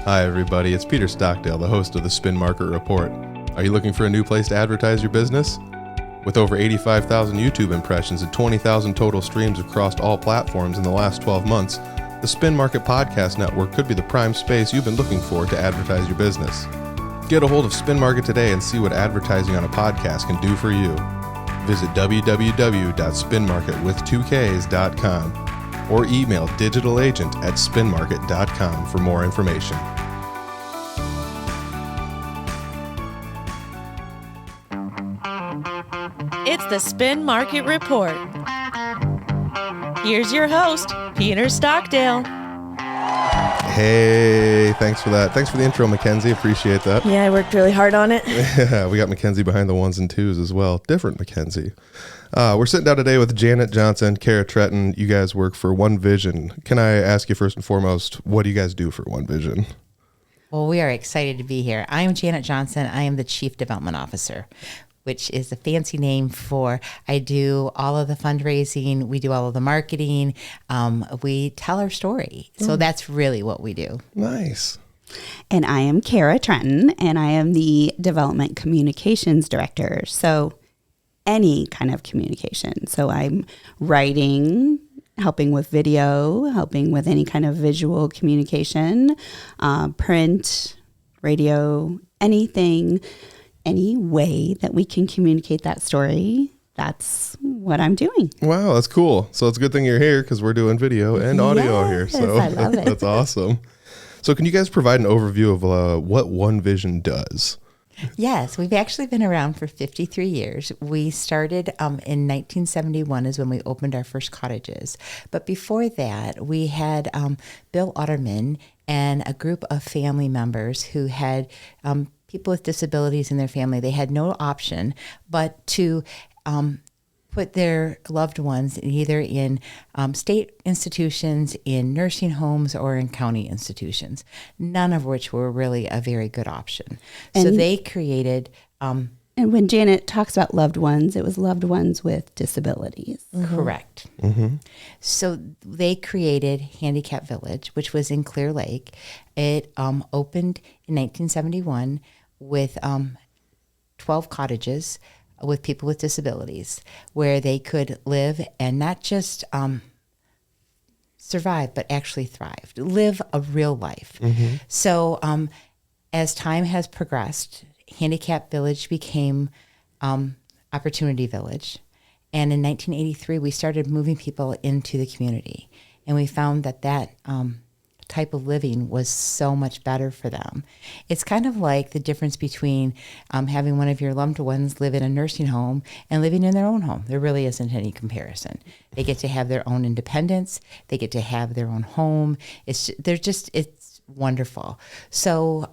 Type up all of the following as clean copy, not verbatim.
Hi everybody, it's Peter Stockdale, the host of the Spin Market Report. Are you looking for a new place to advertise your business? With over 85,000 YouTube impressions and 20,000 total streams across all platforms in the last 12 months, the Spin Market Podcast Network could be the prime space you've been looking for to advertise your business. Get a hold of Spin Market today and see what advertising on a podcast can do for you. Visit www.spinmarketwith2ks.com or email digitalagent@spinmarket.com for more information. It's the Spin Market Report. Here's your host, Peter Stockdale. Hey, thanks for that. Thanks for the intro, Mackenzie. Appreciate that. Yeah, I worked really hard on it. Yeah, we got Mackenzie behind the ones and twos as well. Different Mackenzie. We're sitting down today with Johnson and Kara Trettin. You guys work for One Vision. Can I ask you first and foremost, what do you guys do for One Vision? Well, we are excited to be here. I am Janet Johnson. I am the Chief Development Officer, which is a fancy name for I do all of the fundraising. We do all of the marketing. We tell our story. So that's really what we do. Nice. And I am Kara Trettin, and I am the Development Communications Director. So any kind of communication. So I'm writing, helping with video, helping with any kind of visual communication, print, radio, anything, any way that we can communicate that story. That's what I'm doing. Wow, that's cool. So it's a good thing you're here because we're doing video and audio here. So I love it. That's awesome. So can you guys provide an overview of what One Vision does? Yes, we've actually been around for 53 years. We started in 1971 is when we opened our first cottages. But before that, we had Bill Otterman and a group of family members who had people with disabilities in their family. They had no option but to put their loved ones either in state institutions, in nursing homes, or in county institutions, none of which were really a very good option. So they created... and when Janet talks about loved ones, it was loved ones with disabilities. Correct. Mm-hmm. So they created Handicap Village, which was in Clear Lake. It opened in 1971 with 12 cottages with people with disabilities where they could live and not just survive, but actually thrive, live a real life. Mm-hmm. So as time has progressed, Handicap Village became Opportunity Village. And in 1983, we started moving people into the community. And we found that type of living was so much better for them. It's kind of like the difference between having one of your loved ones live in a nursing home and living in their own home. There really isn't any comparison. They get to have their own independence. They get to have their own home. It's wonderful. So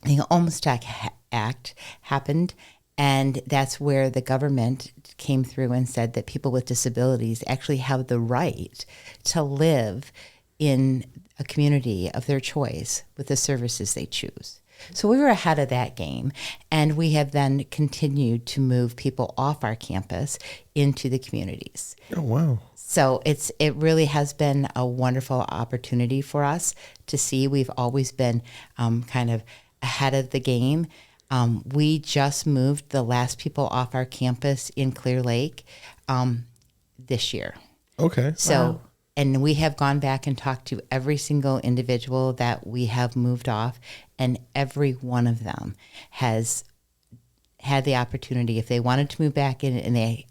the Olmsted Act happened, and that's where the government came through and said that people with disabilities actually have the right to live in a community of their choice with the services they choose. So we were ahead of that game, and we have then continued to move people off our campus into the communities. Oh, wow. So it really has been a wonderful opportunity for us to see. We've always been kind of ahead of the game. We just moved the last people off our campus in Clear Lake this year. Okay. So. Wow. And we have gone back and talked to every single individual that we have moved off, and every one of them has had the opportunity, if they wanted to move back in, and they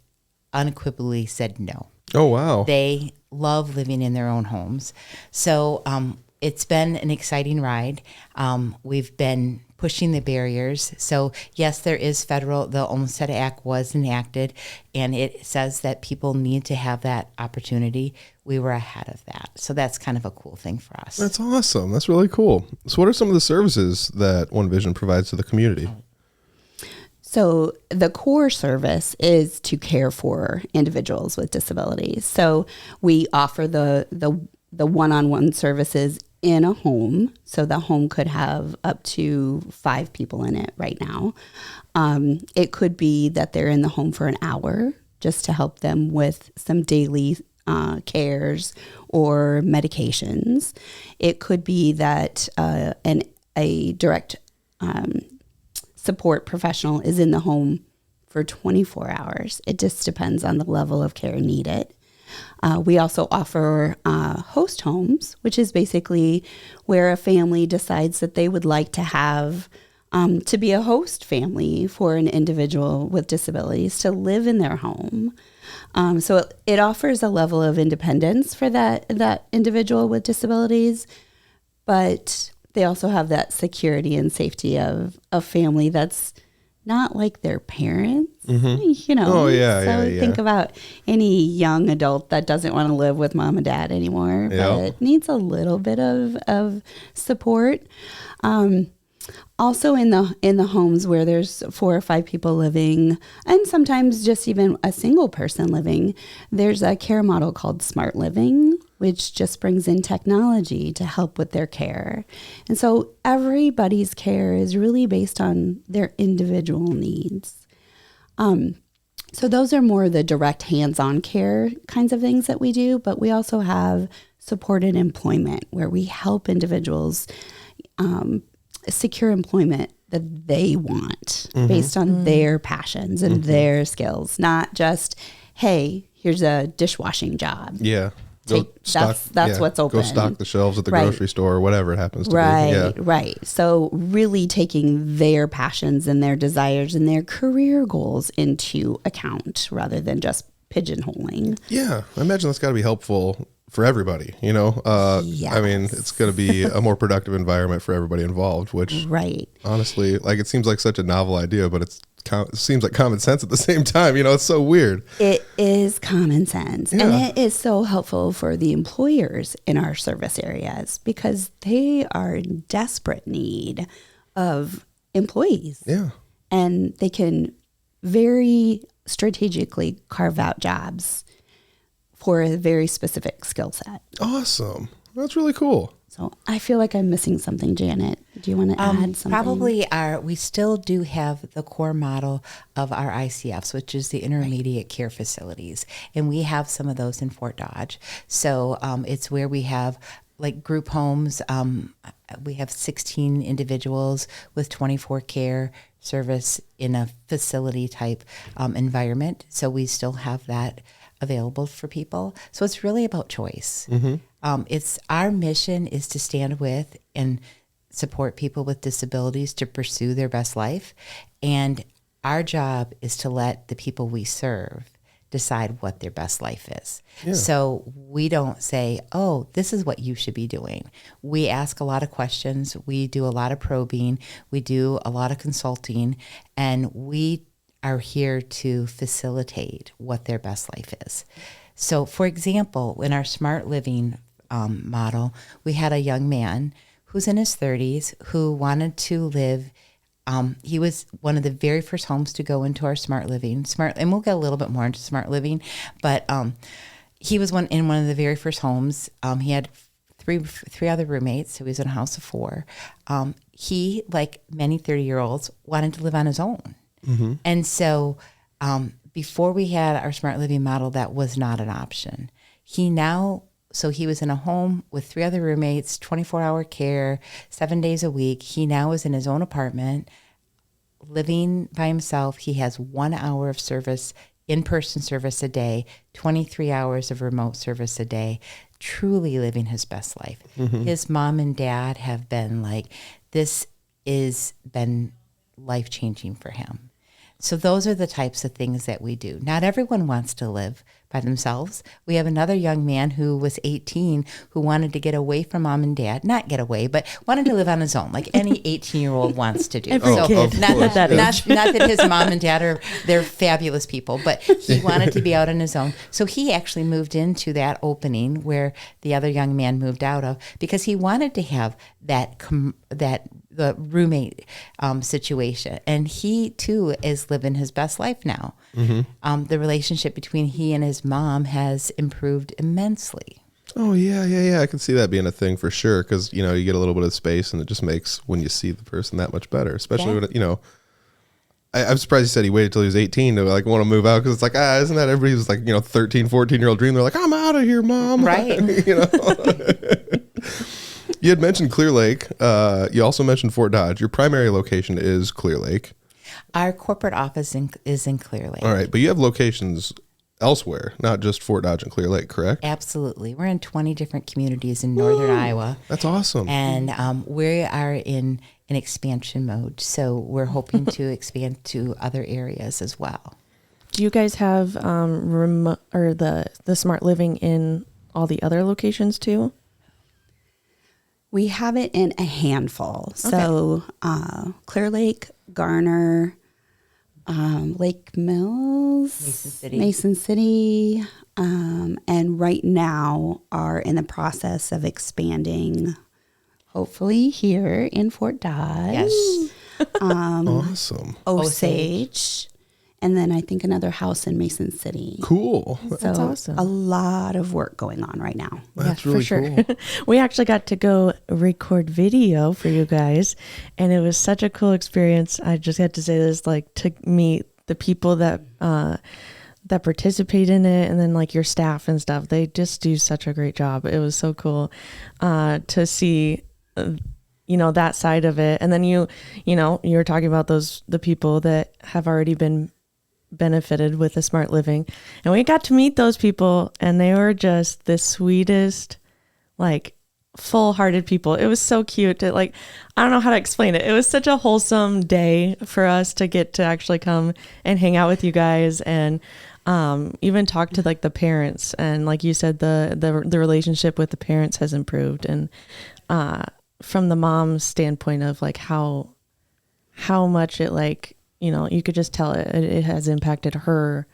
unequivocally said no. Oh, wow. They love living in their own homes. So it's been an exciting ride. We've been pushing the barriers. So yes, there is the Olmsted Act was enacted, and it says that people need to have that opportunity. We were ahead of that. So that's kind of a cool thing for us. That's awesome. That's really cool. So what are some of the services that One Vision provides to the community? So the core service is to care for individuals with disabilities. So we offer the one-on-one services in a home. So the home could have up to 5 people in it right now. It could be that they're in the home for an hour just to help them with some daily cares or medications. It could be that a direct support professional is in the home for 24 hours. It just depends on the level of care needed. We also offer host homes, which is basically where a family decides that they would like to have to be a host family for an individual with disabilities to live in their home. So it offers a level of independence for that individual with disabilities, but they also have that security and safety of a family that's not like their parents, you know. Oh, yeah, so yeah. think about any young adult that doesn't want to live with mom and dad anymore, but needs a little bit of support. Also in the homes where there's 4 or 5 people living, and sometimes just even a single person living, there's a care model called Smart Living, which just brings in technology to help with their care. And so everybody's care is really based on their individual needs. So those are more the direct hands-on care kinds of things that we do, but we also have supported employment where we help individuals secure employment that they want based on their passions and their skills, not just, hey, here's a dishwashing job. Yeah. That's what's open. Go stock the shelves at the grocery store or whatever it happens to be. Yeah. Right. So really taking their passions and their desires and their career goals into account rather than just pigeonholing. Yeah. I imagine that's got to be helpful for everybody, you know? Yes. I mean, it's going to be a more productive environment for everybody involved, which honestly, like, it seems like such a novel idea, but it seems like common sense at the same time. You know, it's so weird. It is common sense. Yeah. And it is so helpful for the employers in our service areas because they are in desperate need of employees. Yeah. And they can very strategically carve out jobs for a very specific skill set. Awesome. That's really cool. So I feel like I'm missing something, Janet. Do you want to add something? Probably we still do have the core model of our ICFs, which is the intermediate care facilities. And we have some of those in Fort Dodge. So it's where we have like group homes. We have 16 individuals with 24 care service in a facility type environment. So we still have that available for people. So it's really about choice. It's our mission is to stand with and support people with disabilities to pursue their best life. And our job is to let the people we serve decide what their best life is. Yeah. So we don't say, oh, this is what you should be doing. We ask a lot of questions. We do a lot of probing. We do a lot of consulting. And we are here to facilitate what their best life is. So, for example, in our Smart Living model, we had a young man who's in his 30s who wanted to live. He was one of the very first homes to go into our Smart Living. And we'll get a little bit more into Smart Living, but he was in one of the very first homes. He had three other roommates, so he was in a house of 4. He, like many 30-year-olds, wanted to live on his own. And so before we had our Smart Living model, that was not an option. So he was in a home with 3 other roommates, 24-hour care, 7 days a week. He now is in his own apartment, living by himself. He has 1 hour of service, in-person service a day, 23 hours of remote service a day, truly living his best life. His mom and dad have been like, this has been life-changing for him. So those are the types of things that we do. Not everyone wants to live by themselves. We have another young man who was 18 who wanted to get away from mom and dad. Not get away, but wanted to live on his own, like any 18-year-old wants to do. Every kid. Not that his mom and dad they're fabulous people, but he wanted to be out on his own. So he actually moved into that opening where the other young man moved out of because he wanted to have the roommate situation. And he, too, is living his best life now. The relationship between he and his mom has improved immensely. Oh, yeah. I can see that being a thing for sure because, you know, you get a little bit of space and it just makes when you see the person that much better, especially when, you know, I'm surprised he said he waited till he was 18 to like want to move out, because it's like, isn't that everybody's like, 13, 14-year-old dream? They're like, I'm out of here, mom. Right. You had mentioned Clear Lake. You also mentioned Fort Dodge. Your primary location is Clear Lake. Our corporate office is in Clear Lake. All right, but you have locations elsewhere, not just Fort Dodge and Clear Lake, correct? Absolutely. We're in 20 different communities in northern Iowa. That's awesome. And we are in an expansion mode. So we're hoping to expand to other areas as well. Do you guys have the smart living in all the other locations too? We have it in a handful. So Clear Lake, Garner, Lake Mills, Mason City, and right now are in the process of expanding, hopefully here in Fort Dodge. Yes. Awesome. Osage. And then I think another house in Mason City. Cool. So That's awesome. A lot of work going on right now. That's really cool. We actually got to go record video for you guys, and it was such a cool experience. I just had to say this, like, to meet the people that participate in it, and then like your staff and stuff. They just do such a great job. It was so cool to see that side of it. And then you were talking about the people that have already been benefited with the smart living, and we got to meet those people, and they were just the sweetest, like, full-hearted people. It was so cute. I don't know how to explain it. It was such a wholesome day for us to get to actually come and hang out with you guys, and even talk to like the parents. And like you said, the relationship with the parents has improved, and from the mom's standpoint of like how much it, like, you could just tell it has impacted her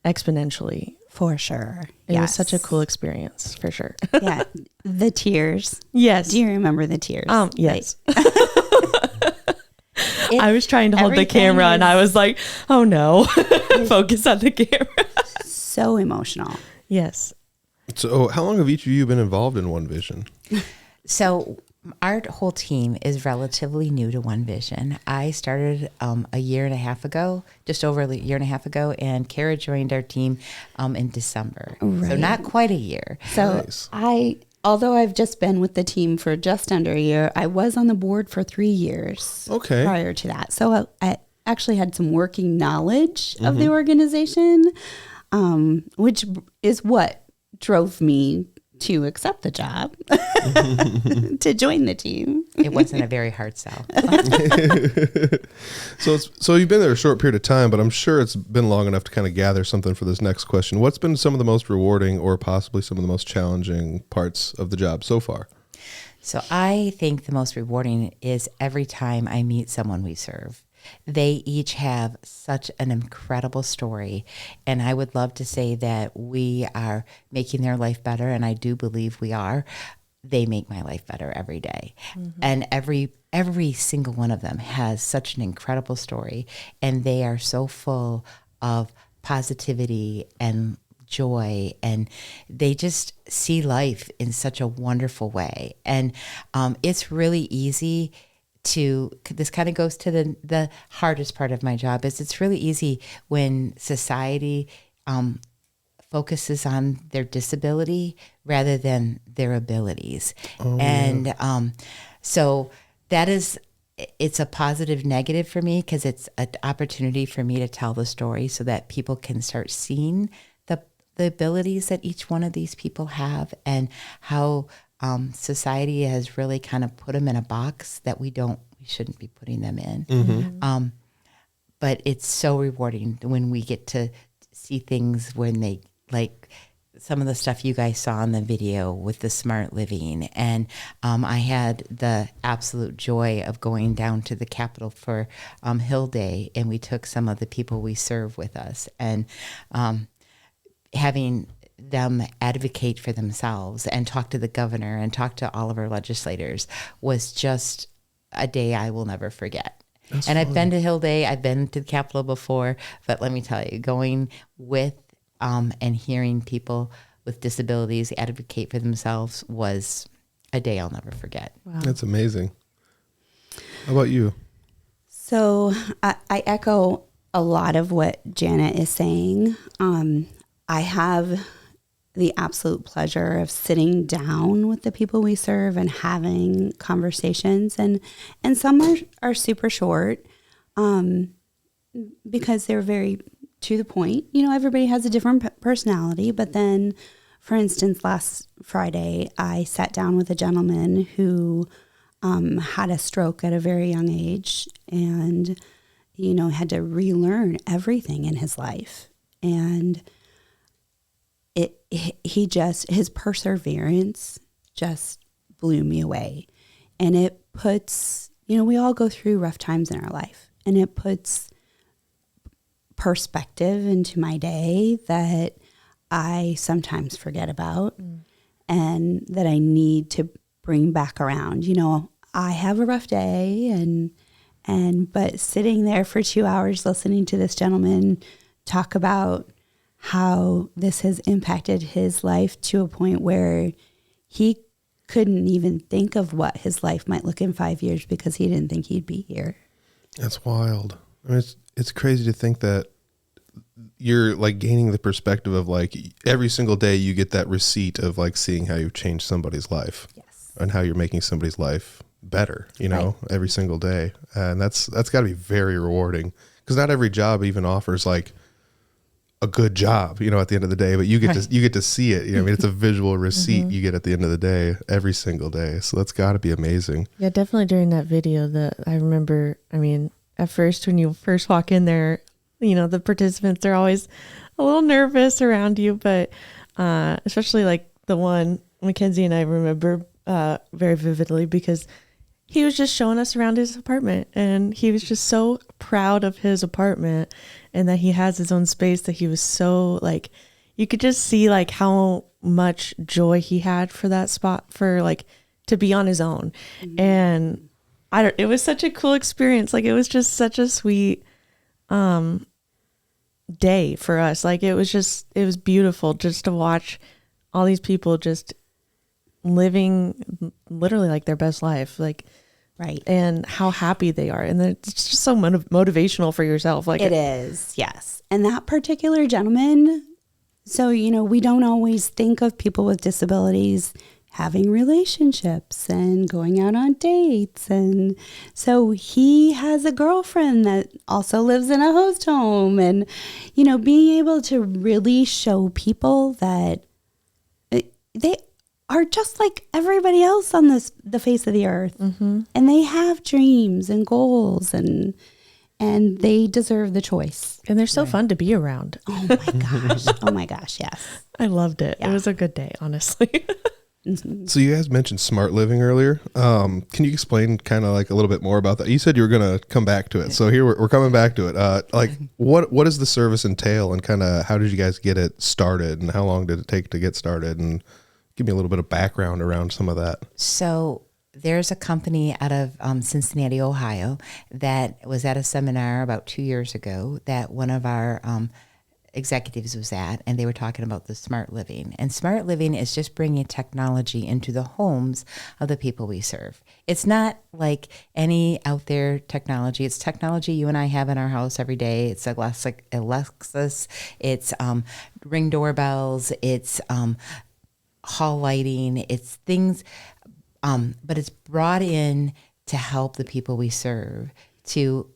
exponentially. For sure. It was such a cool experience, for sure. Yeah. The tears. Yes. Do you remember the tears? Yes. I was trying to hold the camera and I was like, oh no, focus on the camera. So emotional. Yes. So how long have each of you been involved in One Vision? So our whole team is relatively new to One Vision. I started a year and a half ago, just over a year and a half ago, and Kara joined our team in December. Right. So not quite a year. So nice. Although I've just been with the team for just under a year, I was on the board for 3 years prior to that. So I actually had some working knowledge of the organization, which is what drove me to accept the job, to join the team. It wasn't a very hard sell. So you've been there a short period of time, but I'm sure it's been long enough to kind of gather something for this next question. What's been some of the most rewarding or possibly some of the most challenging parts of the job so far? So I think the most rewarding is every time I meet someone we serve. They each have such an incredible story, and I would love to say that we are making their life better, and I do believe we are. They make my life better every day. And every single one of them has such an incredible story, and they are so full of positivity and joy, and they just see life in such a wonderful way. And it's really easy this kind of goes to the hardest part of my job, is it's really easy when society focuses on their disability rather than their abilities. And so it's a positive negative for me, because it's an opportunity for me to tell the story so that people can start seeing the abilities that each one of these people have, and how society has really kind of put them in a box that we shouldn't be putting them in. But it's so rewarding when we get to see things when they, like some of the stuff you guys saw in the video with the smart living. And I had the absolute joy of going down to the Capitol for Hill Day, and we took some of the people we serve with us, and having them advocate for themselves and talk to the governor and talk to all of our legislators was just a day I will never forget. That's fun. I've been to Hill Day, I've been to the Capitol before, but let me tell you, going with and hearing people with disabilities advocate for themselves was a day I'll never forget. Wow. That's amazing. How about you? So I echo a lot of what Janet is saying. I have the absolute pleasure of sitting down with the people we serve and having conversations, and some are super short because they're very to the point. You know, everybody has a different personality, but then, for instance, last Friday, I sat down with a gentleman who had a stroke at a very young age and, you know, had to relearn everything in his life. And his perseverance just blew me away. And it puts, you know, we all go through rough times in our life, and it puts perspective into my day that I sometimes forget about and that I need to bring back around. You know, I have a rough day but sitting there for 2 hours listening to this gentleman talk about how this has impacted his life to a point where he couldn't even think of what his life might look in 5 years because he didn't think he'd be here. That's wild. I mean, it's crazy to think that you're like gaining the perspective of like every single day you get that receipt of like seeing how you've changed somebody's life. Yes. And how you're making somebody's life better, you know, right. Every single day. And that's got to be very rewarding, because not every job even offers like a good job, you know, at the end of the day, but you get to see it. You know, I mean, it's a visual receipt you get at the end of the day, every single day. So that's got to be amazing. Yeah, definitely during that video that I remember, I mean, at first when you first walk in there, you know, the participants are always a little nervous around you, but especially like the one Mackenzie and I remember very vividly, because he was just showing us around his apartment, and he was just so proud of his apartment and that he has his own space, that he was so like, you could just see like how much joy he had for that spot, for like to be on his own. And it was such a cool experience. Like, it was just such a sweet day for us. Like, it was beautiful just to watch all these people just living literally like their best life, like, right, and how happy they are, and it's just so motivational for yourself. Like, it is, yes. And that particular gentleman, so, you know, we don't always think of people with disabilities having relationships and going out on dates, and so he has a girlfriend that also lives in a host home, and, you know, being able to really show people that they are just like everybody else on the face of the earth, and they have dreams and goals, and they deserve the choice. And they're so fun to be around. Oh my gosh! Oh my gosh! Yes, I loved it. Yeah. It was a good day, honestly. So you guys mentioned smart living earlier. Can you explain kind of like a little bit more about that? You said you were going to come back to it. So here we're coming back to it. Like what does the service entail, and kind of how did you guys get it started, and how long did it take to get started? And give me a little bit of background around some of that. So there's a company out of Cincinnati, Ohio, that was at a seminar about 2 years ago that one of our executives was at, and they were talking about the smart living. And smart living is just bringing technology into the homes of the people we serve. It's not like any out there technology. It's technology you and I have in our house every day. It's Alexis, it's Ring doorbells, it's hall lighting, it's things, but it's brought in to help the people we serve to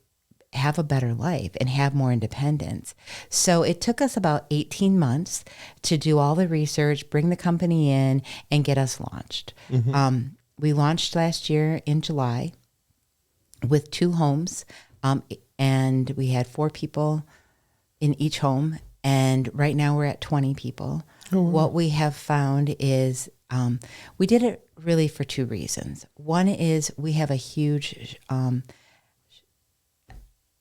have a better life and have more independence. So it took us about 18 months to do all the research, bring the company in, and get us launched. We launched last year in July with 2 homes, and we had 4 people in each home, and right now we're at 20 people. Oh, wow. What we have found is we did it really for 2 reasons. One is we have a huge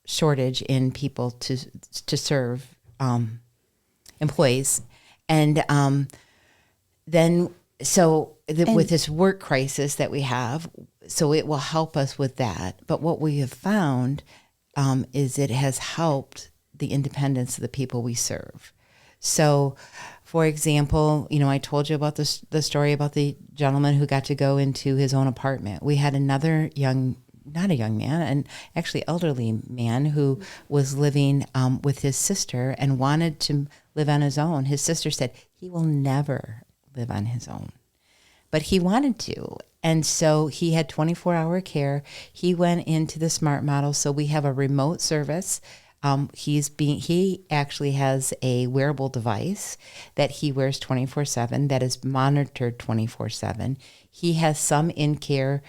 shortage in people to serve employees, and with this work crisis that we have, so it will help us with that. But what we have found is it has helped the independence of the people we serve. So, for example, you know, I told you about the story about the gentleman who got to go into his own apartment. We had another young not a young man, an actually elderly man who was living with his sister and wanted to live on his own. His sister said he will never live on his own, but he wanted to. And so he had 24-hour care. He went into the smart model. So we have a remote service. He actually has a wearable device that he wears 24/7 that is monitored 24/7. He has some in-care,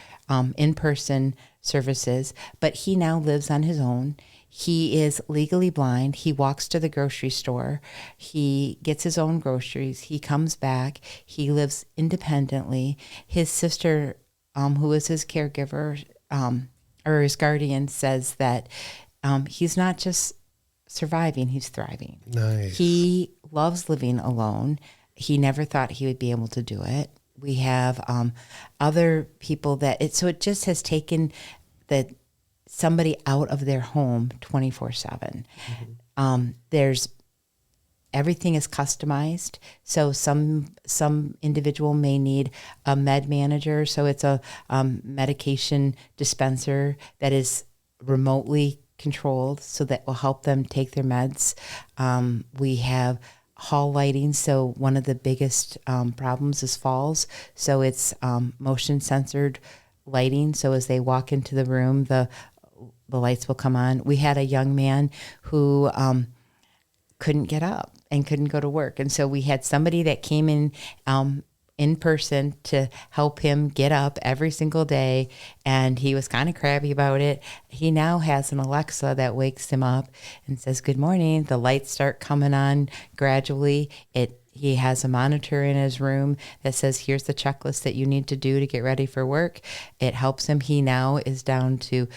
in-person services, but he now lives on his own. He is legally blind. He walks to the grocery store. He gets his own groceries. He comes back. He lives independently. His sister, who is his caregiver or his guardian, says that he's not just surviving, he's thriving. Nice. He loves living alone. He never thought he would be able to do it. We have other people so it just has taken somebody out of their home 24/7. There's everything is customized. So some individual may need a med manager. So it's a medication dispenser that is remotely controlled, so that will help them take their meds. We have hall lighting. So one of the biggest problems is falls. So it's motion censored lighting. So as they walk into the room, the lights will come on. We had a young man who couldn't get up and couldn't go to work. And so we had somebody that came in person to help him get up every single day. And he was kind of crabby about it. He now has an Alexa that wakes him up and says, "Good morning." The lights start coming on gradually. He has a monitor in his room that says, "Here's the checklist that you need to do to get ready for work." It helps him. He now is down to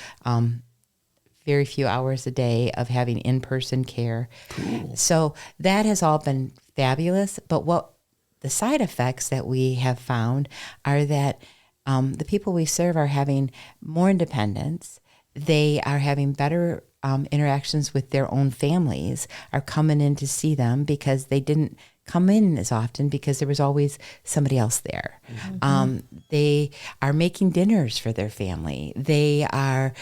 very few hours a day of having in-person care. Cool. So that has all been fabulous. But what the side effects that we have found are that the people we serve are having more independence. They are having better interactions with their own families, are coming in to see them because they didn't come in as often because there was always somebody else there. Mm-hmm. They are making dinners for their family. They are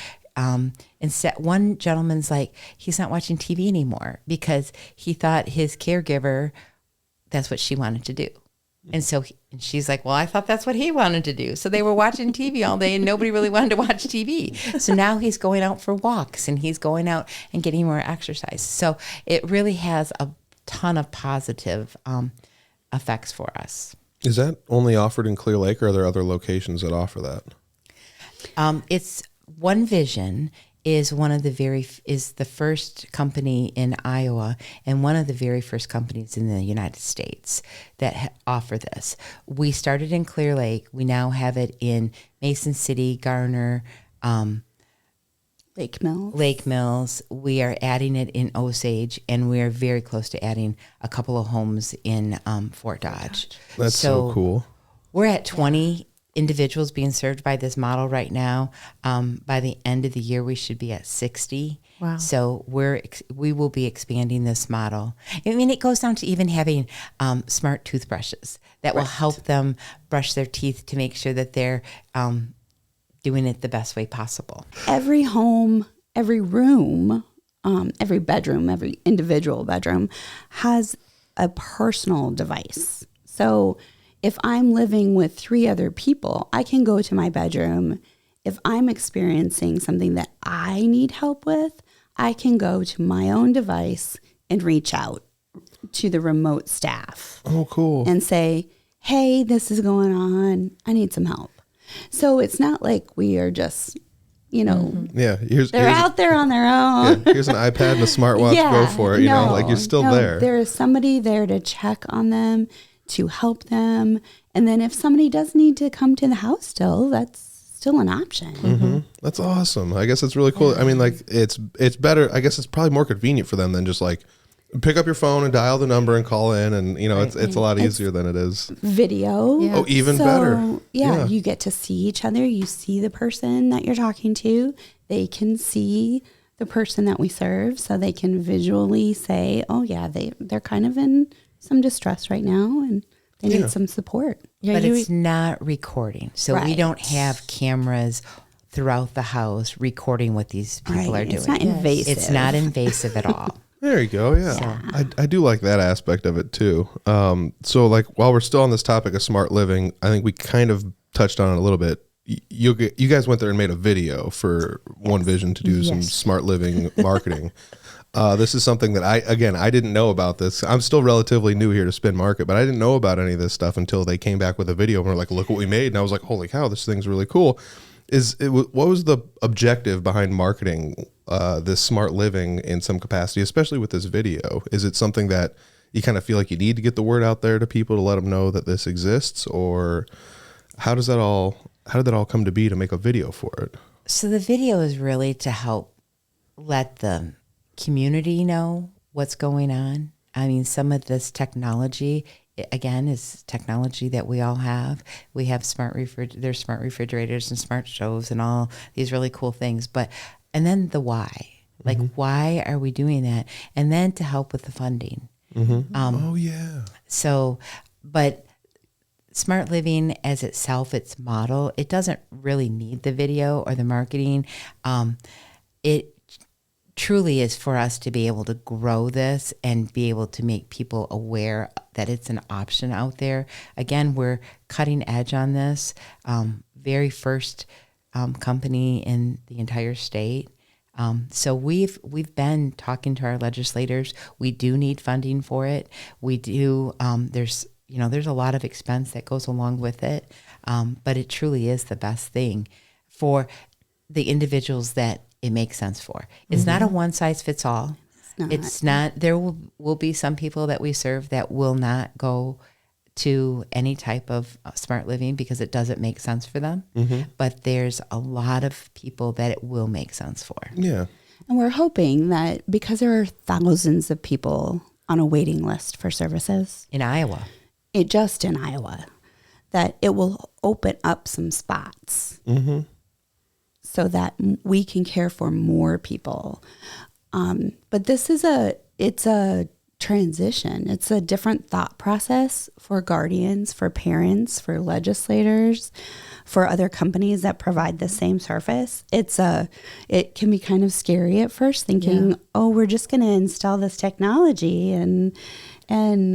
instead, one gentleman's like, he's not watching TV anymore because he thought his caregiver, that's what she wanted to do. And so and she's like, well, I thought that's what he wanted to do. So they were watching TV all day and nobody really wanted to watch TV. So now he's going out for walks and he's going out and getting more exercise. So it really has a ton of positive effects for us. Is that only offered in Clear Lake, or are there other locations that offer that? It's One Vision is the first company in Iowa and one of the very first companies in the United States that offer this. We started in Clear Lake. We now have it in Mason City, Garner, Lake Mills. We are adding it in Osage, and we are very close to adding a couple of homes in Fort Dodge. That's so cool. We're at 20 individuals being served by this model right now. By the end of the year, we should be at 60. Wow. So we will be expanding this model. I mean, it goes down to even having smart toothbrushes that will help them brush their teeth to make sure that they're doing it the best way possible. Every home, every room, every bedroom, every individual bedroom has a personal device. So if I'm living with 3 other people, I can go to my bedroom. If I'm experiencing something that I need help with, I can go to my own device and reach out to the remote staff. Oh, cool. And say, hey, this is going on. I need some help. So it's not like we are just, yeah, they're out there on their own. Yeah, here's an iPad and a smartwatch. Go for it. You're still there. There is somebody there to check on them, to help them. And then if somebody does need to come to the house still, that's still an option. Mm-hmm. That's awesome. I guess it's really cool. Yeah. I mean, like it's better. I guess it's probably more convenient for them than just like pick up your phone and dial the number and call in. And, it's a lot easier than it is. Video. Yeah. Oh, even better. Yeah, you get to see each other. You see the person that you're talking to. They can see the person that we serve. So they can visually say, oh, yeah, they're kind of in some distress right now and they need some support. Yeah, but it's not recording. So we don't have cameras throughout the house recording what these people are doing. It's not invasive. It's not invasive at all. There you go. Yeah. I do like that aspect of it too. So like while we're still on this topic of smart living, I think we kind of touched on it a little bit. You guys went there and made a video for One Vision to do some smart living marketing. This is something that I didn't know about this. I'm still relatively new here to Spin Market, but I didn't know about any of this stuff until they came back with a video and were like, look what we made. And I was like, holy cow, this thing's really cool. What was the objective behind marketing this smart living in some capacity, especially with this video? Is it something that you kind of feel like you need to get the word out there to people to let them know that this exists? Or how did that all come to be to make a video for it? So the video is really to help let the community know what's going on. I mean, some of this technology, again, is technology that we all have. We have there's smart refrigerators and smart stoves and all these really cool things. And then the why, like why are we doing that? And then to help with the funding. So, but smart living as itself, its model, it doesn't really need the video or the marketing. It truly is for us to be able to grow this and be able to make people aware that it's an option out there. Again, we're cutting edge on this. Very first company in the entire state. So we've been talking to our legislators. We do need funding for it. We do. There's a lot of expense that goes along with it, but it truly is the best thing for the individuals that it makes sense for. It's not a one size fits all. It's not. There will be some people that we serve that will not go to any type of smart living because it doesn't make sense for them. But there's a lot of people that it will make sense for. Yeah. And we're hoping that because there are thousands of people on a waiting list for services In Iowa. Just in Iowa, that it will open up some spots so that we can care for more people. But this is it's a transition. It's a different thought process for guardians, for parents, for legislators, for other companies that provide the same service. It can be kind of scary at first thinking, oh, we're just going to install this technology and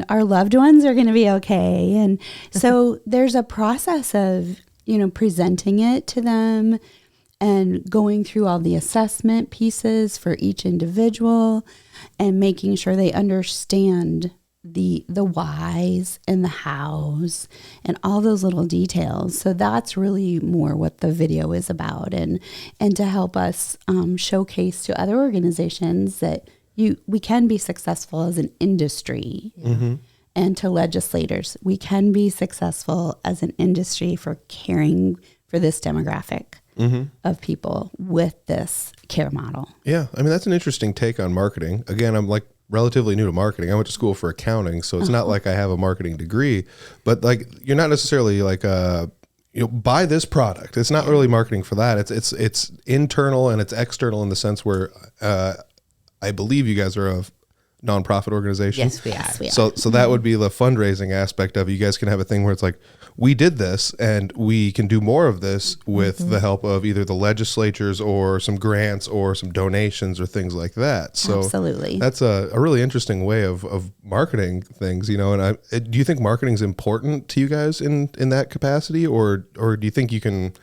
our loved ones are going to be okay. And so there's a process of, presenting it to them and going through all the assessment pieces for each individual and making sure they understand the whys and the hows and all those little details. So that's really more what the video is about, and to help us showcase to other organizations that we can be successful as an industry. And to legislators, we can be successful as an industry for caring for this demographic of people with this care model. Yeah. I mean, that's an interesting take on marketing. Again, I'm like relatively new to marketing. I went to school for accounting, so it's not like I have a marketing degree, but like, you're not necessarily like, buy this product. It's not really marketing for that. It's internal and it's external in the sense where, I believe you guys are a nonprofit organization. Yes, we are. So that would be the fundraising aspect of it. You guys can have a thing where it's like, we did this and we can do more of this with the help of either the legislatures or some grants or some donations or things like that. So absolutely, that's a really interesting way of marketing things, and do you think marketing is important to you guys in that capacity, or do you think you can,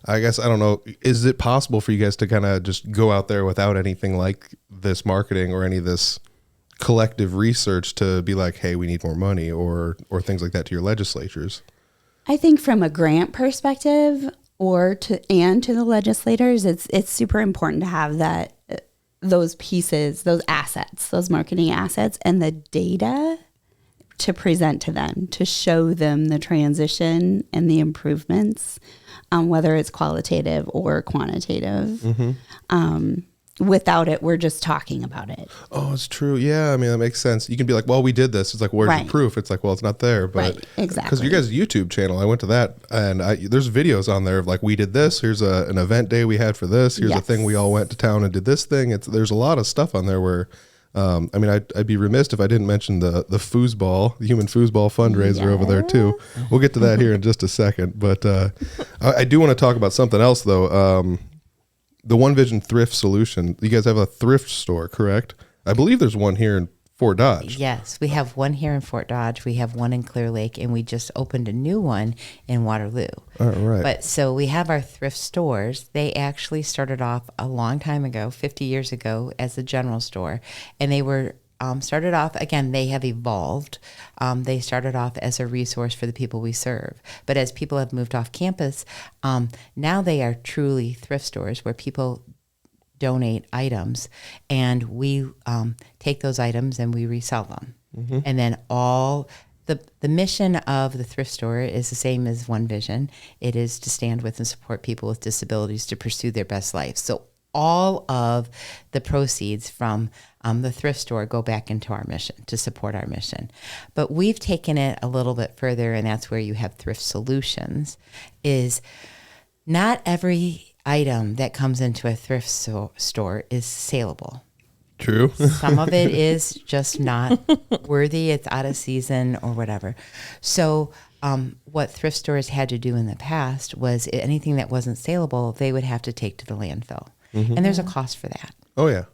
I guess, I don't know, is it possible for you guys to kind of just go out there without anything like this marketing or any of this collective research to be like, hey, we need more money or things like that to your legislatures? I think from a grant perspective to the legislators, it's super important to have those pieces, those assets, those marketing assets and the data to present to them, to show them the transition and the improvements, whether it's qualitative or quantitative. Without it, we're just talking about it. Oh, it's true. Yeah, I mean, that makes sense. You can be like, well, we did this. It's like, where's the proof? It's like, well, it's not there. But exactly. Because you guys' YouTube channel, I went to that, and there's videos on there of like, we did this. Here's an event day we had for this. Here's a thing we all went to town and did this thing. There's a lot of stuff on there where I mean, I'd be remiss if I didn't mention the Foosball, the human foosball fundraiser over there too. We'll get to that here in just a second. But I do want to talk about something else though. The One Vision Thrift Solution. You guys have a thrift store, correct? I believe there's one here in Fort Dodge. Yes, we have one here in Fort Dodge. We have one in Clear Lake, and we just opened a new one in Waterloo. All right. But so we have our thrift stores. They actually started off a long time ago, 50 years ago, as a general store. And they were started off, again, they have evolved. They started off as a resource for the people we serve. But as people have moved off campus, now they are truly thrift stores where people donate items, and we take those items and we resell them. And then all the mission of the thrift store is the same as One Vision. It is to stand with and support people with disabilities to pursue their best life. So all of the proceeds from the thrift store go back into our mission, to support our mission. But we've taken it a little bit further, and that's where you have thrift solutions. Is not every item that comes into a thrift store is saleable. True. Some of it is just not worthy. It's out of season or whatever. So what thrift stores had to do in the past was anything that wasn't saleable, they would have to take to the landfill. And there's a cost for that. Oh, yeah.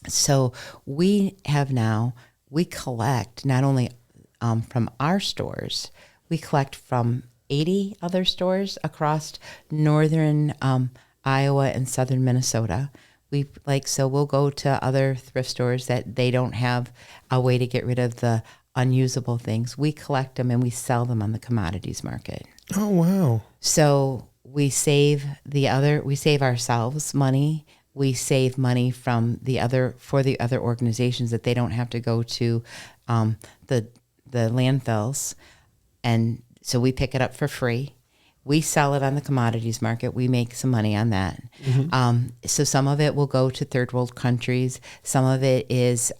So we collect not only from our stores, we collect from 80 other stores across northern Iowa and southern Minnesota. So we'll go to other thrift stores that they don't have a way to get rid of the unusable things. We collect them and we sell them on the commodities market. Oh, wow. So we save ourselves money. We save money for the other organizations that they don't have to go to the landfills. And so we pick it up for free. We sell it on the commodities market. We make some money on that. So some of it will go to third world countries. Some of it is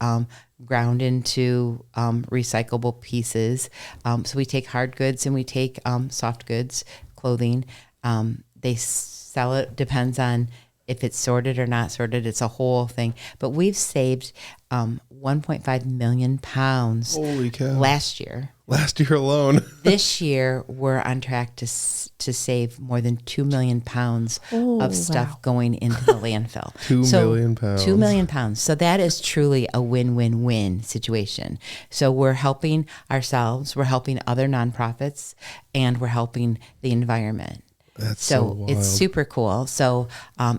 ground into recyclable pieces. So we take hard goods and we take soft goods, clothing. They sell it, depends on if it's sorted or not sorted. It's a whole thing. But we've saved 1.5 million pounds. Holy cow. Last year. Last year alone. This year, we're on track to save more than 2 million pounds of stuff going into the landfill. 2 million pounds. 2 million pounds. So that is truly a win-win-win situation. So we're helping ourselves, we're helping other nonprofits, and we're helping the environment. That's so wild. It's super cool. So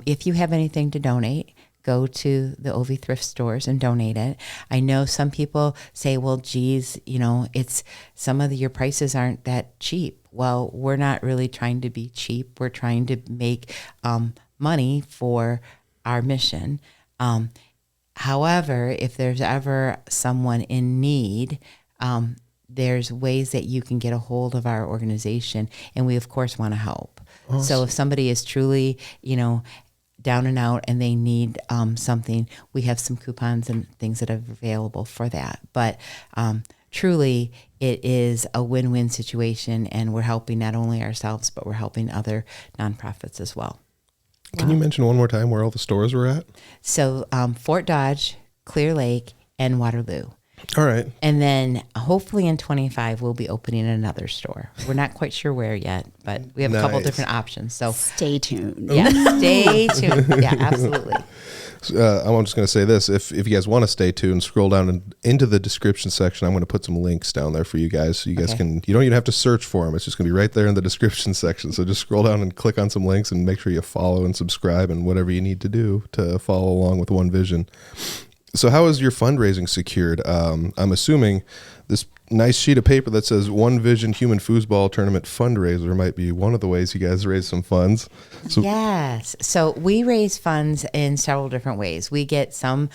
if you have anything to donate, go to the OV thrift stores and donate it. I know some people say, well, geez, it's some of your prices aren't that cheap. Well, we're not really trying to be cheap. We're trying to make money for our mission. However, if there's ever someone in need, there's ways that you can get a hold of our organization, and we of course want to help. Awesome. So if somebody is truly, down and out and they need something, we have some coupons and things that are available for that. But truly, it is a win-win situation, and we're helping not only ourselves, but we're helping other nonprofits as well. Can you mention one more time where all the stores were at? So Fort Dodge, Clear Lake, and Waterloo. All right. And then hopefully in 25, we'll be opening another store. We're not quite sure where yet, but we have a couple different options. So stay tuned. Yeah, stay tuned. Yeah, absolutely. I'm just going to say this. If you guys want to stay tuned, scroll down into the description section. I'm going to put some links down there for you guys. So you guys you don't even have to search for them. It's just going to be right there in the description section. So just scroll down and click on some links and make sure you follow and subscribe and whatever you need to do to follow along with One Vision. So how is your fundraising secured? I'm assuming this nice sheet of paper that says One Vision Human Foosball Tournament Fundraiser might be one of the ways you guys raise some funds. So yes. So we raise funds in several different ways. We get some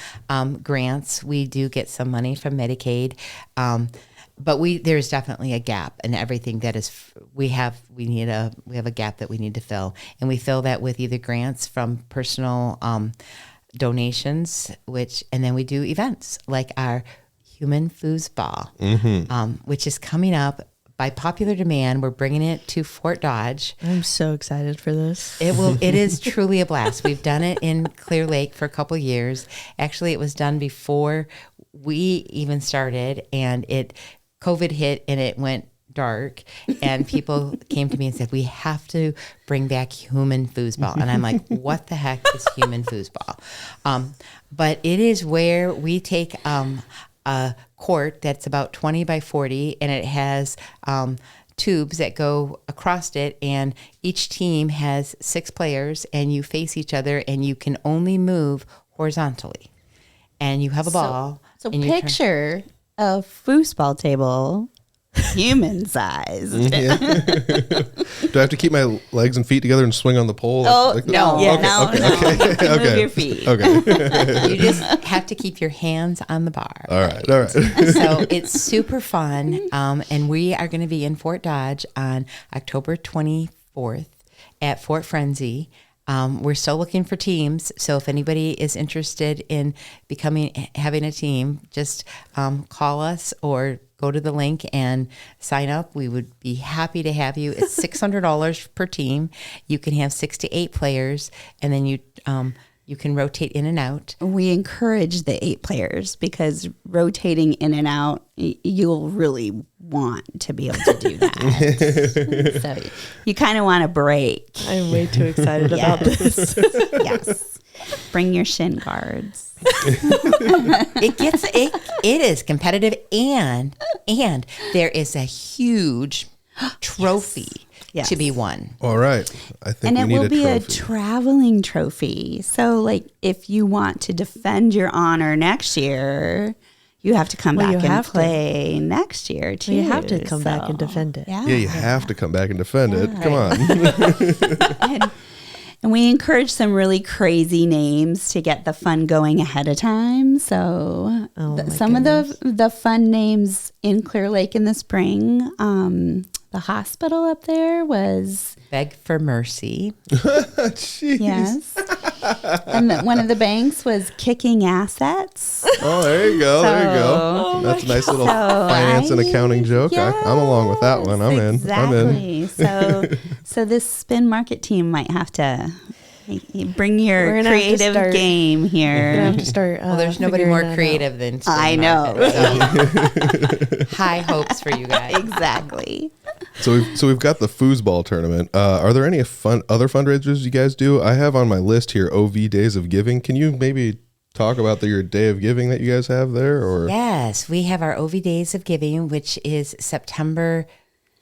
grants. We do get some money from Medicaid. But there's definitely a gap in everything that is we have a gap that we need to fill. And we fill that with either grants from personal donations, and then we do events like our Human Foosball, which is coming up by popular demand, we're bringing it to Fort Dodge. I'm so excited for this. It is truly a blast. We've done it in Clear Lake for a couple years. Actually, it was done before we even started, and COVID hit and it went dark, and people came to me and said, we have to bring back human foosball. And I'm like, what the heck is human foosball? But it is where we take a court that's about 20 by 40, and it has tubes that go across it, and each team has 6 players, and you face each other, and you can only move horizontally. And you have a ball. So and you turn- picture a foosball table, human size. Do I have to keep my legs and feet together and swing on the pole? No. Move your feet. Okay. You just have to keep your hands on the bar. All right. So it's super fun. And we are going to be in Fort Dodge on October 24th at Fort Frenzy. We're still looking for teams. So if anybody is interested in having a team, just call us or go to the link and sign up. We would be happy to have you. It's $600 per team. You can have 6 to 8 players, and then you can rotate in and out. We encourage the 8 players because rotating in and out, you'll really want to be able to do that. So you kind of want to break. I'm way too excited about this. Yes. Bring your shin guards. It is competitive, and there is a huge trophy Yes. to be won. All right. I think And we it need will be a trophy. traveling trophy. So, like, if you want to defend your honor next year, you have to come Well, back you and have to. play next year, too. You have to come back and defend it. Yeah, you have to come back and defend it. Come on. And we encourage some really crazy names to get the fun going ahead of time. So some of the fun names in Clear Lake in the spring, the hospital up there was... Beg for Mercy. Jeez. Yes. And one of the banks was Kicking Assets. Oh, there you go. There you go. That's a nice little finance and accounting joke. I'm along with that one. I'm in. Exactly. So this Spin Market team might have to bring your We're gonna have to creative start- game We're here. gonna have to start. Well, there's nobody figuring more that out. creative than Spin I know. Market, so high hopes for you guys. Exactly. So we've got the foosball tournament. Are there any other fundraisers you guys do? I have on my list here OV Days of Giving. Can you maybe talk about your Day of Giving that you guys have there? Or Yes, we have our OV Days of Giving, which is September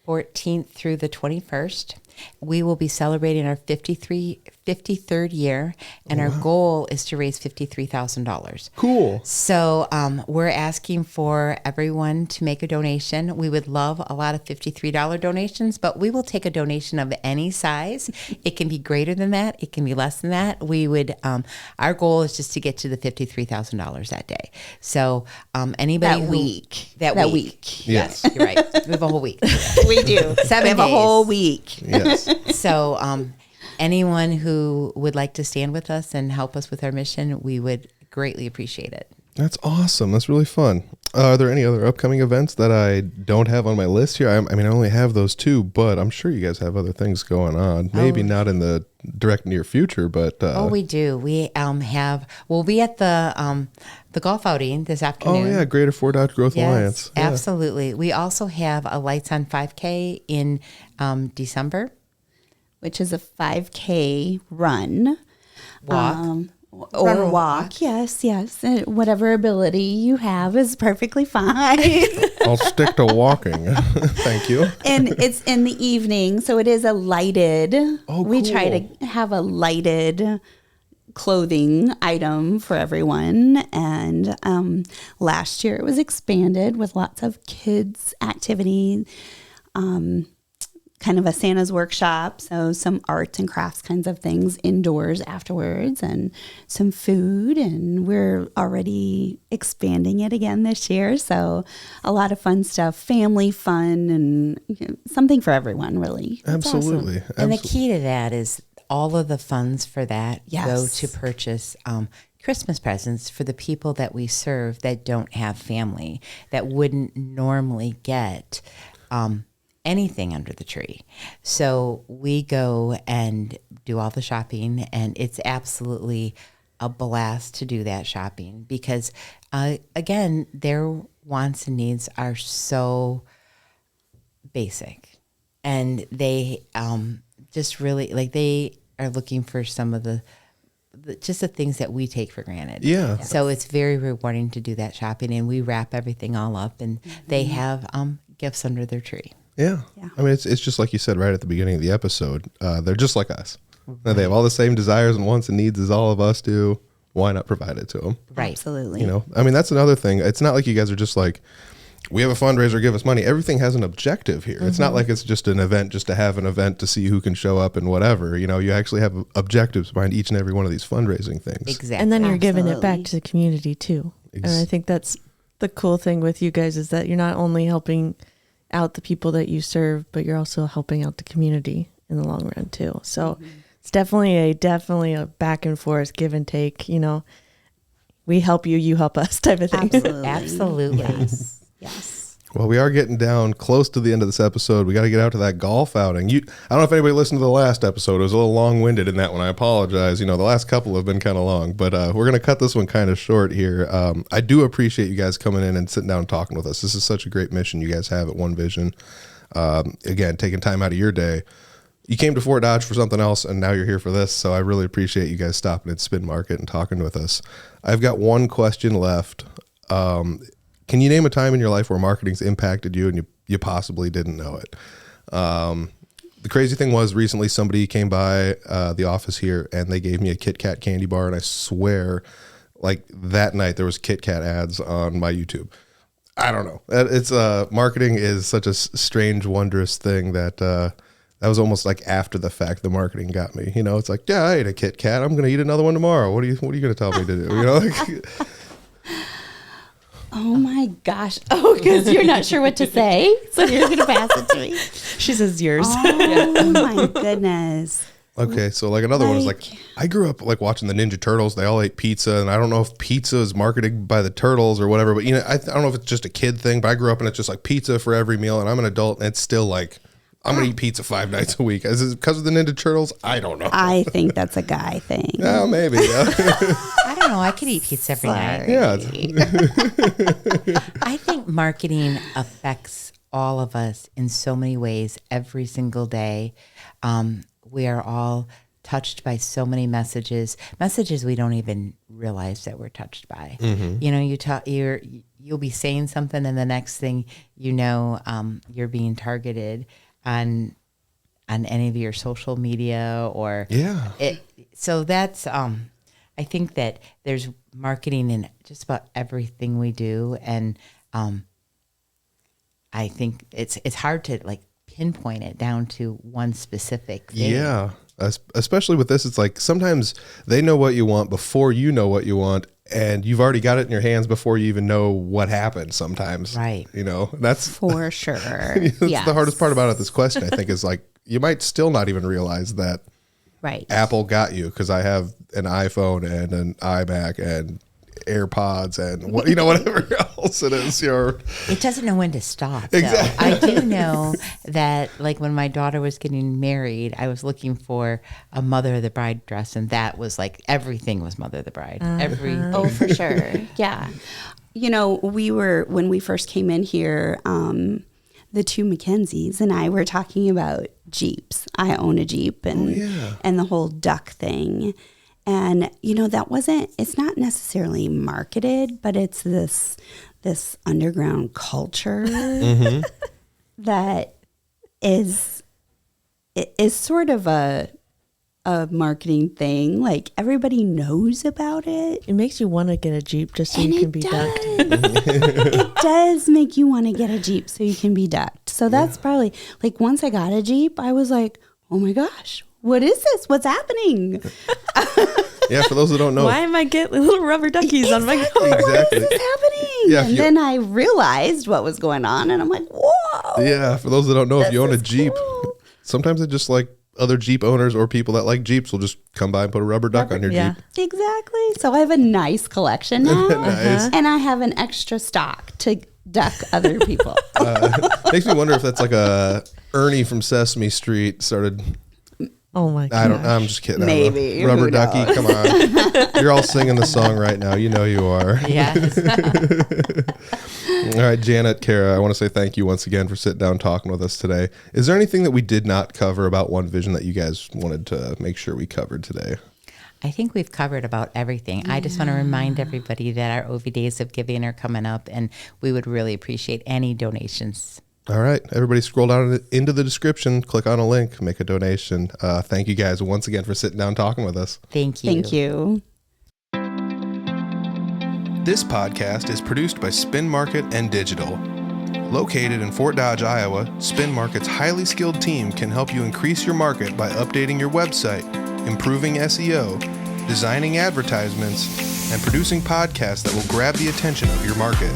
14th through the 21st. We will be celebrating our 53rd year, and our goal is to raise $53,000. Cool. So we're asking for everyone to make a donation. We would love a lot of $53 donations, but we will take a donation of any size. It can be greater than that. It can be less than that. We would. Our goal is just to get to the $53,000 that day. So anybody That that week. week. Yes. You're right. We have a whole week. We do. 7 We have a days. whole week. Yes. So anyone who would like to stand with us and help us with our mission, we would greatly appreciate it. That's awesome. That's really fun. Are there any other upcoming events that I don't have on my list here? I mean, I only have those 2, but I'm sure you guys have other things going on. Maybe not in the direct near future, but We do. We we'll be at the golf outing this afternoon. oh yeah, Greater Fort Dodge Growth Yes, Alliance. Yeah. absolutely. We also have a Lights on 5K in December. Which is a 5K run. Walk. Or Run or walk. Yes. Whatever ability you have is perfectly fine. I'll stick to walking. Thank you. And it's in the evening, so it is a lighted. Oh, we try cool. to have a lighted clothing item for everyone. And last year it was expanded with lots of kids activity. Kind of a Santa's workshop, so some arts and crafts kinds of things indoors afterwards, and some food, and we're already expanding it again this year, so a lot of fun stuff, family fun, and something for everyone, really. It's Absolutely. awesome. And the key to that is all of the funds for that go Yes. to purchase Christmas presents for the people that we serve that don't have family, that wouldn't normally get anything under the tree. So we go and do all the shopping, and it's absolutely a blast to do that shopping because, again, their wants and needs are so basic, and they just really like they are looking for some of the just the things that we take for granted. Yeah. So it's very rewarding to do that shopping, and we wrap everything all up, and they have gifts under their tree. Yeah. I mean, it's just like you said right at the beginning of the episode. They're just like us. They have all the same desires and wants and needs as all of us do. Why not provide it to them? Right. Absolutely. You know, I mean, that's another thing. It's not like you guys are just like, we have a fundraiser, give us money. Everything has an objective here. It's not like it's just an event just to have an event to see who can show up and whatever. You know, you actually have objectives behind each and every one of these fundraising things. Exactly. And then you're giving it back Absolutely. to the community too. And I think that's the cool thing with you guys is that you're not only helping out the people that you serve, but you're also helping out the community in the long run too. So it's definitely a back and forth, give and take, you know, we help you, you help us type of thing. Absolutely. Absolutely. Yes. Yes. Well, we are getting down close to the end of this episode. We got to get out to that golf outing. I don't know if anybody listened to the last episode. It was a little long-winded in that one. I apologize. You know, the last couple have been kind of long, but we're going to cut this one kind of short here. I do appreciate you guys coming in and sitting down and talking with us. This is such a great mission you guys have at One Vision. Again, taking time out of your day. You came to Fort Dodge for something else, and now you're here for this, so I really appreciate you guys stopping at Spin Market and talking with us. I've got one question left. Can you name a time in your life where marketing's impacted you and you possibly didn't know it? The crazy thing was recently somebody came by the office here and they gave me a Kit Kat candy bar, and I swear like that night there was Kit Kat ads on my YouTube. I don't know. It's marketing is such a strange, wondrous thing that that was almost like after the fact the marketing got me. You know, it's like, yeah, I ate a Kit Kat. I'm going to eat another one tomorrow. What are you going to tell me to do? You know, like, Oh my gosh. Oh, because you're not sure what to say. So you're going to pass it to me. She says yours. Oh my goodness. okay, so like another one is like, Like- I grew up like watching the Ninja Turtles. They all ate pizza, and I don't know if pizza is marketed by the Turtles or whatever, but you know, I don't know if it's just a kid thing, but I grew up and it's just like pizza for every meal, and I'm an adult and it's still like, I'm going to eat pizza 5 nights a week. Is it because of the Ninja Turtles? I don't know. I think that's a guy thing. Yeah, maybe. Yeah. I don't know. I could eat pizza every night. Yeah. I think marketing affects all of us in so many ways every single day. We are all touched by so many messages we don't even realize that we're touched by. You know, you'll be saying something, and the next thing you know, you're being targeted on any of your social media or Yeah. So that's I think that there's marketing in just about everything we do, and I think it's hard to like pinpoint it down to one specific thing. Yeah. Especially with this, it's like sometimes they know what you want before you know what you want, and you've already got it in your hands before you even know what happened sometimes. Right. You know, that's For sure. that's Yes. the hardest part about this question, I think, is like you might still not even realize that Right. Apple got you because I have an iPhone and an iMac and AirPods and what, you know, whatever else it is. It doesn't know when to stop. Though. Exactly. I do know that, like when my daughter was getting married, I was looking for a Mother of the Bride dress, and that was like everything was Mother of the Bride. Everything. Oh, for sure. Yeah. You know, when we first came in here, the two Mackenzies and I were talking about Jeeps. I own a Jeep and the whole duck thing. And, you know, it's not necessarily marketed, but it's this underground culture that is sort of a marketing thing. Like everybody knows about it. It makes you want to get a Jeep just so And you can it be does. ducked. It does make you want to get a Jeep so you can be ducked. So that's probably like once I got a Jeep, I was like, oh my gosh, what is this? What's happening? Yeah, for those that don't know. Why am I getting little rubber duckies on my car? Exactly. What is happening? Yeah, if and you- then I realized what was going on, and I'm like, whoa. Yeah, for those that don't know, if you own a is Jeep, cool. sometimes it just like other Jeep owners or people that like Jeeps will just come by and put a rubber duck on your Yeah. Jeep. Exactly. So I have a nice collection now. Nice. And I have an extra stock to duck other people. Makes me wonder if that's like a Ernie from Sesame Street started. Oh my god. I'm just kidding. I don't know. Maybe. Rubber Who ducky, knows? come on. You're all singing the song right now. You know you are. Yes. All right, Janet, Kara, I want to say thank you once again for sitting down and talking with us today. Is there anything that we did not cover about One Vision that you guys wanted to make sure we covered today? I think we've covered about everything. I just want to remind everybody that our OV Days of Giving are coming up, and we would really appreciate any donations. All right, everybody scroll down into the description, click on a link, make a donation. Thank you guys once again for sitting down and talking with us. Thank you. Thank you. This podcast is produced by Spin Market and Digital. Located in Fort Dodge, Iowa, Spin Market's highly skilled team can help you increase your market by updating your website, improving SEO, designing advertisements, and producing podcasts that will grab the attention of your market.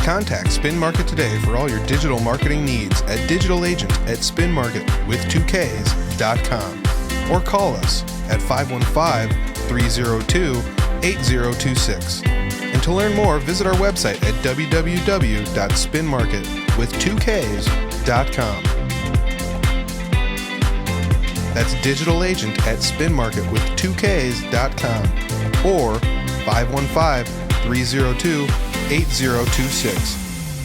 Contact Spin Market today for all your digital marketing needs at digitalagent@spinmarket.com or call us at 515-302-8026. And to learn more, visit our website at www.spinmarket.com. That's digitalagent@spinmarket.com or 515-302-8026.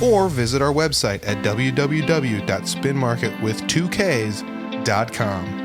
Or visit our website at www.spinmarket.com.